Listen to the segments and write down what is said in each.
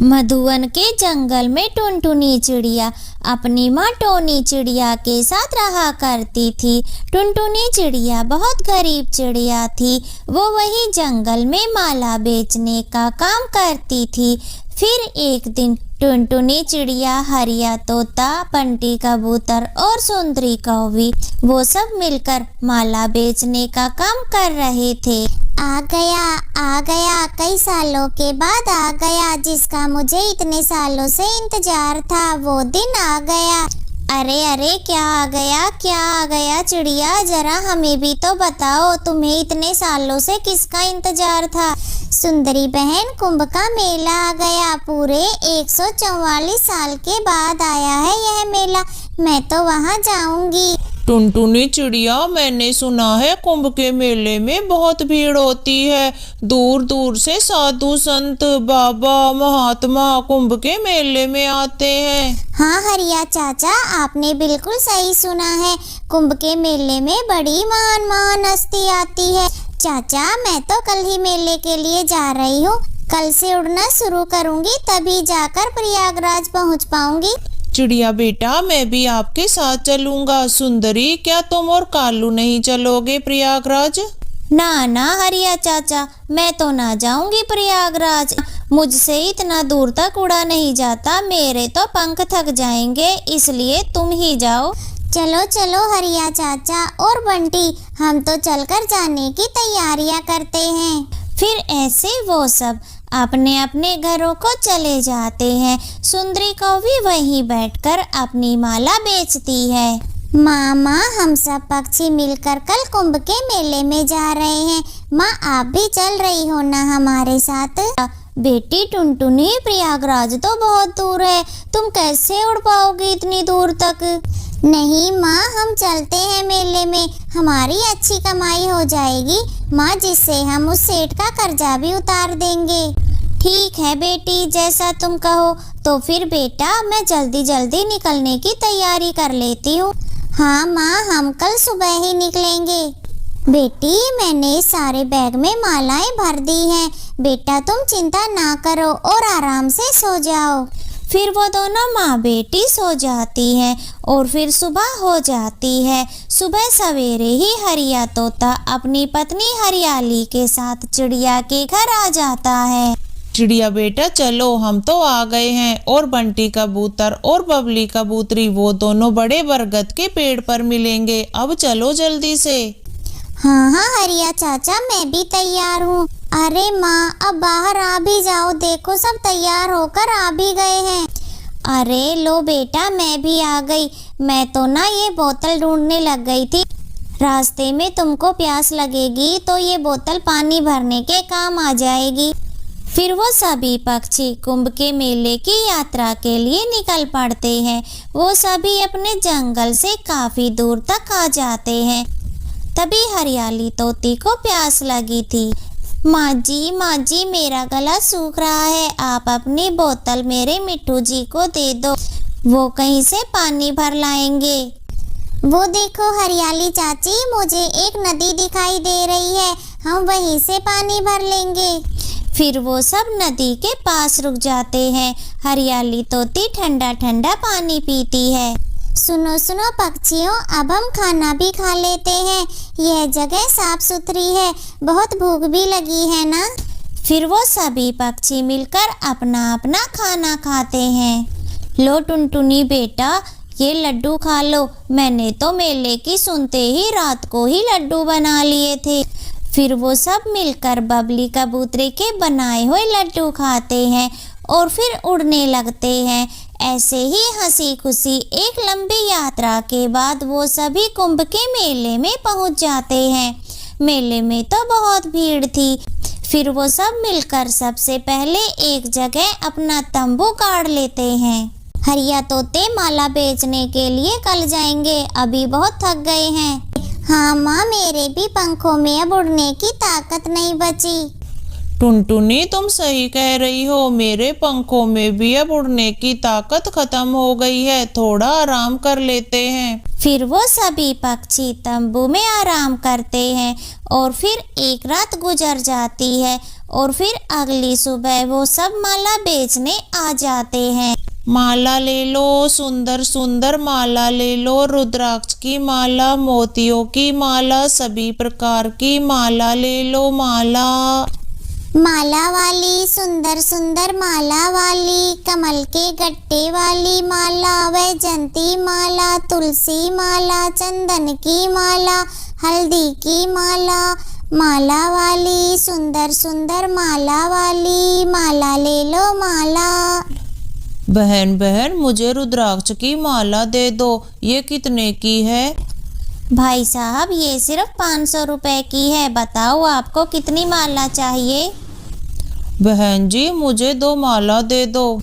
मधुवन के जंगल में टुनटुनी चिड़िया अपनी माँ टोनी चिड़िया के साथ रहा करती थी। टुनटुनी चिड़िया बहुत गरीब चिड़िया थी। वो वही जंगल में माला बेचने का काम करती थी। फिर एक दिन टुनटुनी चिड़िया, हरिया तोता, बंटी कबूतर और सुंदरी कौवी वो सब मिलकर माला बेचने का काम कर रहे थे। आ गया, कई सालों के बाद आ गया, जिसका मुझे इतने सालों से इंतजार था, वो दिन आ गया। अरे क्या आ गया चिड़िया, जरा हमें भी तो बताओ, तुम्हें इतने सालों से किसका इंतजार था? सुंदरी बहन, कुंभ का मेला आ गया। पूरे 144 साल के बाद आया है यह मेला। मैं तो वहाँ जाऊंगी। टुनटुनी चिड़िया, मैंने सुना है कुंभ के मेले में बहुत भीड़ होती है। दूर दूर से साधु संत, बाबा, महात्मा कुंभ के मेले में आते हैं। हाँ हरिया चाचा, आपने बिल्कुल सही सुना है। कुंभ के मेले में बड़ी महान हस्ती आती है। चाचा, मैं तो कल ही मेले के लिए जा रही हूँ। कल से उड़ना शुरू करूँगी, तभी जाकर प्रयागराज पहुँच पाऊंगी। चिड़िया बेटा, मैं भी आपके साथ चलूंगा। सुंदरी, क्या तुम और कालू नहीं चलोगे प्रयागराज? ना हरिया चाचा, मैं तो ना जाऊंगी प्रयागराज। मुझसे इतना दूर तक उड़ा नहीं जाता, मेरे तो पंख थक जाएंगे, इसलिए तुम ही जाओ। चलो हरिया चाचा और बंटी, हम तो चलकर जाने की तैयारियां करते हैं। फिर ऐसे वो सब अपने अपने घरों को चले जाते हैं। सुंदरी कौवी वहीं बैठकर अपनी माला बेचती है। मामा, हम सब पक्षी मिलकर कल कुंभ के मेले में जा रहे हैं। माँ, आप भी चल रही हो ना हमारे साथ? बेटी टुनटुनी, प्रयागराज तो बहुत दूर है, तुम कैसे उड़ पाओगी इतनी दूर तक? नहीं माँ, हम चलते हैं मेले में, हमारी अच्छी कमाई हो जाएगी माँ, जिससे हम उस सेठ का कर्जा भी उतार देंगे। ठीक है बेटी, जैसा तुम कहो। तो फिर बेटा, मैं जल्दी निकलने की तैयारी कर लेती हूँ। हाँ माँ, हम कल सुबह ही निकलेंगे। बेटी, मैंने सारे बैग में मालाएं भर दी हैं। बेटा, तुम चिंता ना करो और आराम से सो जाओ। फिर वो दोनों माँ बेटी सो जाती हैं और फिर सुबह हो जाती है। सुबह सवेरे ही हरिया तोता अपनी पत्नी हरियाली के साथ चिड़िया के घर आ जाता है। चिड़िया बेटा चलो, हम तो आ गए हैं। और बंटी कबूतर और बबली कबूतरी वो दोनों बड़े बरगद के पेड़ पर मिलेंगे। अब चलो जल्दी से। हाँ हरिया चाचा, मैं भी तैयार हूँ। अरे माँ, अब बाहर आ भी जाओ, देखो सब तैयार होकर आ भी गए हैं। अरे लो बेटा, मैं भी आ गई। मैं तो ना ये बोतल ढूंढने लग गई थी। रास्ते में तुमको प्यास लगेगी तो ये बोतल पानी भरने के काम आ जाएगी। फिर वो सभी पक्षी कुंभ के मेले की यात्रा के लिए निकल पड़ते हैं। वो सभी अपने जंगल से काफी दूर तक आ जाते हैं। तभी हरियाली तोती को प्यास लगी थी। माँ जी, मेरा गला सूख रहा है, आप अपनी बोतल मेरे मिट्ठू जी को दे दो, वो कहीं से पानी भर लाएंगे। वो देखो हरियाली चाची, मुझे एक नदी दिखाई दे रही है, हम वहीं से पानी भर लेंगे। फिर वो सब नदी के पास रुक जाते हैं। हरियाली तोती ठंडा ठंडा पानी पीती है। सुनो पक्षियों, अब हम खाना भी खा लेते हैं। यह जगह साफ सुथरी है, बहुत भूख भी लगी है ना। फिर वो सभी पक्षी मिलकर अपना अपना खाना खाते हैं। लो टुनटुनी बेटा, ये लड्डू खा लो, मैंने तो मेले की सुनते ही रात को ही लड्डू बना लिए थे। फिर वो सब मिलकर बबली कबूतरी के बनाए हुए लड्डू खाते हैं और फिर उड़ने लगते हैं। ऐसे ही हंसी खुशी एक लंबी यात्रा के बाद वो सभी कुंभ के मेले में पहुंच जाते हैं। मेले में तो बहुत भीड़ थी। फिर वो सब मिलकर सबसे पहले एक जगह अपना तंबू गाड़ लेते हैं। हरिया तोते माला बेचने के लिए कल जाएंगे, अभी बहुत थक गए हैं। हाँ माँ, मेरे भी पंखों में अब उड़ने की ताकत नहीं बची। टुनटुनी, तुम सही कह रही हो, मेरे पंखों में भी अब उड़ने की ताकत खत्म हो गई है, थोड़ा आराम कर लेते हैं। फिर वो सभी पक्षी तंबू में आराम करते हैं और फिर एक रात गुजर जाती है। और फिर अगली सुबह वो सब माला बेचने आ जाते हैं। माला ले लो, सुंदर सुंदर माला ले लो, रुद्राक्ष की माला, मोतियों की माला, सभी प्रकार की माला ले लो माला। माला वाली, सुंदर सुंदर माला वाली, कमल के गट्टे वाली माला, वैजंती माला, तुलसी माला, चंदन की माला, हल्दी की माला, माला वाली, सुंदर सुंदर माला वाली, माला ले लो माला। बहन बहन मुझे रुद्राक्ष की माला दे दो, ये कितने की है? भाई साहब ये सिर्फ 500 रुपए की है, बताओ आपको कितनी माला चाहिए? बहन जी मुझे 2 माला दे दो।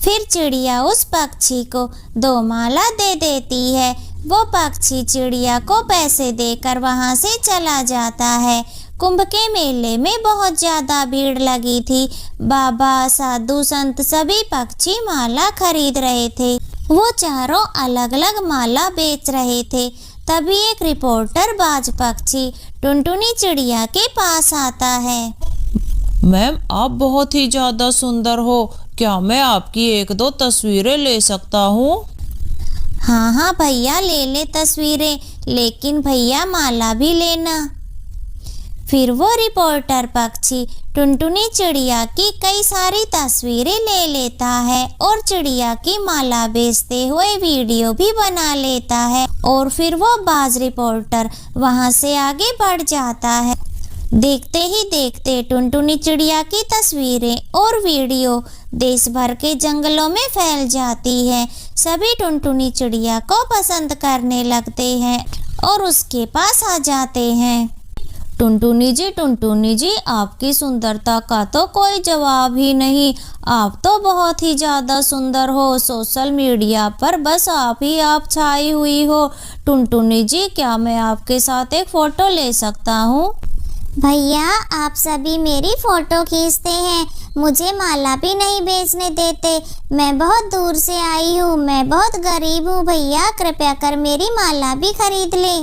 फिर चिड़िया उस पक्षी को 2 माला दे देती है। वो पक्षी चिड़िया को पैसे देकर वहां से चला जाता है। कुंभ के मेले में बहुत ज्यादा भीड़ लगी थी। बाबा, साधु, संत सभी पक्षी माला खरीद रहे थे। वो चारों अलग अलग माला बेच रहे थे। तभी एक रिपोर्टर बाज पक्षी टुनटुनी चिड़िया के पास आता है। मैम आप बहुत ही ज्यादा सुंदर हो, क्या मैं आपकी 1-2 तस्वीरें ले सकता हूँ? हाँ हाँ भैया ले ले तस्वीरें, लेकिन भैया माला भी लेना। फिर वो रिपोर्टर पक्षी टुनटुनी चिड़िया की कई सारी तस्वीरें ले लेता है और चिड़िया की माला बेचते हुए वीडियो भी बना लेता है। और फिर वो बाज रिपोर्टर वहां से आगे बढ़ जाता है। देखते ही देखते टुनटुनी चिड़िया की तस्वीरें और वीडियो देश भर के जंगलों में फैल जाती है। सभी टुनटुनी चिड़िया को पसंद करने लगते हैं और उसके पास आ जाते हैं। टुनटुनी जी आपकी सुंदरता का तो कोई जवाब ही नहीं। आप तो बहुत ही ज़्यादा सुंदर हो। सोशल मीडिया पर बस आप ही आप छाई हुई हो। टुनटुनी जी क्या मैं आपके साथ एक फ़ोटो ले सकता हूँ? भैया आप सभी मेरी फोटो खींचते हैं, मुझे माला भी नहीं बेचने देते। मैं बहुत दूर से आई हूँ, मैं बहुत गरीब हूँ। भैया कृपया कर मेरी माला भी खरीद ले।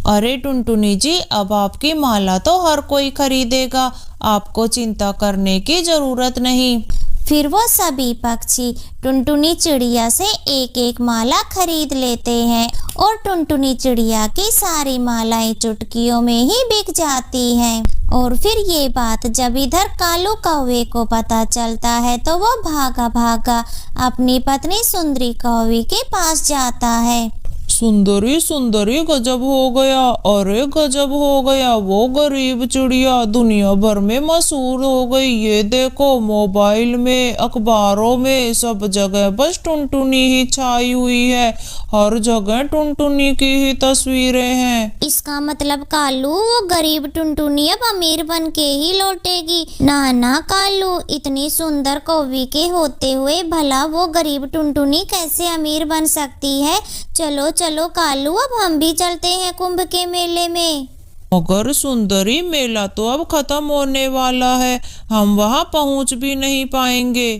अरे टुनटुनी जी अब आपकी माला तो हर कोई खरीदेगा, आपको चिंता करने की जरूरत नहीं। फिर वो सभी पक्षी टुनटुनी चिड़िया से एक एक माला खरीद लेते हैं और टुनटुनी चिड़िया की सारी मालाएं चुटकियों में ही बिक जाती हैं। और फिर ये बात जब इधर कालू कौवे को पता चलता है तो वो भागा भागा अपनी पत्नी सुंदरी कौवे के पास जाता है। सुंदरी सुंदरी गजब हो गया, अरे गजब हो गया, वो गरीब चिड़िया दुनिया भर में मशहूर हो गई। ये देखो मोबाइल में, अखबारों में, सब जगह बस टुनटुनी ही छाई हुई है। हर जगह टुनटुनी की ही तस्वीरें हैं। इसका मतलब कालू वो गरीब टुनटुनी अब अमीर बन के ही लौटेगी। ना ना कालू, इतनी सुंदर कौवी के होते हुए भला वो गरीब टुनटुनी कैसे अमीर बन सकती है। चलो चलो कालू अब हम भी चलते हैं कुंभ के मेले में। मगर सुंदरी मेला तो अब खत्म होने वाला है, हम वहां पहुंच भी नहीं पाएंगे।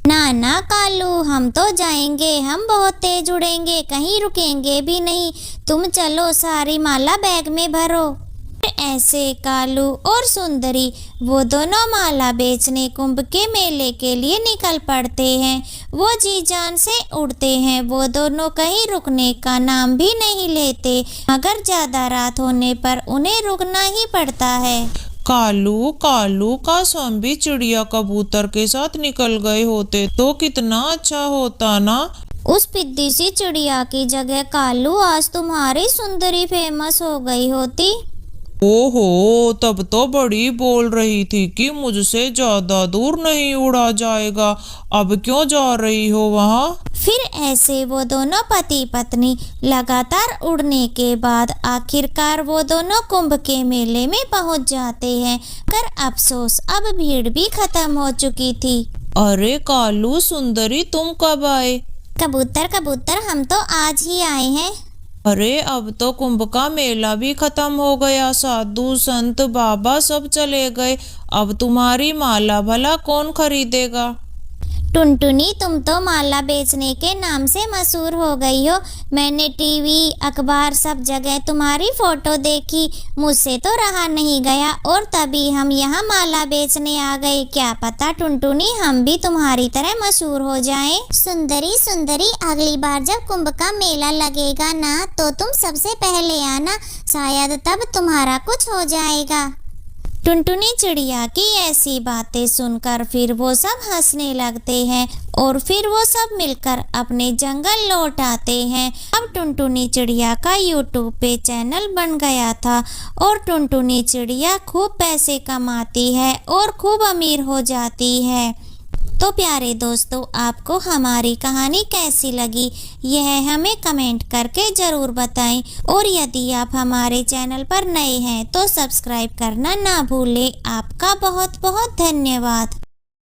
ना ना कालू हम तो जाएंगे, हम बहुत तेज उड़ेंगे, कहीं रुकेंगे भी नहीं। तुम चलो सारी माला बैग में भरो। ऐसे कालू और सुंदरी वो दोनों माला बेचने कुंभ के मेले के लिए निकल पड़ते हैं। वो जी जान से उड़ते हैं, वो दोनों कहीं रुकने का नाम भी नहीं लेते, मगर ज्यादा रात होने पर उन्हें रुकना ही पड़ता है। कालू कालू काश हम भी चिड़िया कबूतर के साथ निकल गए होते तो कितना अच्छा होता ना। उस पिद्दी सी चिड़िया की जगह कालू आज तुम्हारी सुंदरी फेमस हो गई होती। ओहो तब तो बड़ी बोल रही थी कि मुझसे ज्यादा दूर नहीं उड़ा जाएगा, अब क्यों जा रही हो वहाँ? फिर ऐसे वो दोनों पति पत्नी लगातार उड़ने के बाद आखिरकार वो दोनों कुंभ के मेले में पहुँच जाते हैं। पर अफसोस अब भीड़ भी खत्म हो चुकी थी। अरे कालू सुंदरी तुम कब आए? कबूतर कबूतर हम तो आज ही आए हैं। अरे अब तो कुंभ का मेला भी खत्म हो गया, साधु संत बाबा सब चले गए, अब तुम्हारी माला भला कौन खरीदेगा? टुनटुनी, तुम तो माला बेचने के नाम से मशहूर हो गई हो। मैंने टीवी, अखबार सब जगह तुम्हारी फोटो देखी, मुझसे तो रहा नहीं गया और तभी हम यहाँ माला बेचने आ गए। क्या पता टुनटुनी, हम भी तुम्हारी तरह मशहूर हो जाएं। सुंदरी सुंदरी, अगली बार जब कुंभ का मेला लगेगा ना तो तुम सबसे पहले आना, शायद तब तुम्हारा कुछ हो जाएगा। टुनटुनी चिड़िया की ऐसी बातें सुनकर फिर वो सब हंसने लगते हैं और फिर वो सब मिलकर अपने जंगल लौट आते हैं। अब टुनटुनी चिड़िया का यूट्यूब पे चैनल बन गया था और टुनटुनी चिड़िया खूब पैसे कमाती है और खूब अमीर हो जाती है। तो प्यारे दोस्तों, आपको हमारी कहानी कैसी लगी यह हमें कमेंट करके ज़रूर बताएं और यदि आप हमारे चैनल पर नए हैं तो सब्सक्राइब करना ना भूलें। आपका बहुत बहुत धन्यवाद।